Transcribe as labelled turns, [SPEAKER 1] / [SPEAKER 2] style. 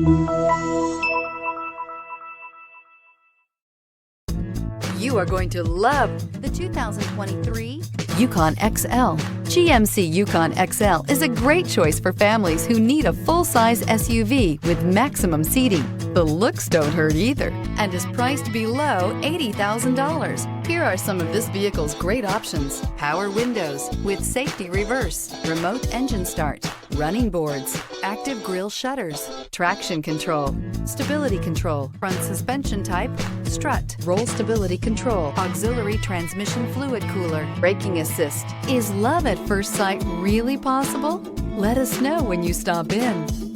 [SPEAKER 1] You are going to love the 2023 Yukon XL. GMC Yukon XL is a great choice for families who need a full-size SUV with maximum seating. The looks don't hurt either and is priced below $80,000. Here are some of this vehicle's great options: power windows with safety reverse, remote engine start, running boards, active grille shutters, traction control, stability control, front suspension type, strut, roll stability control, auxiliary transmission fluid cooler, braking assist. Is love at first sight really possible? Let us know when you stop in.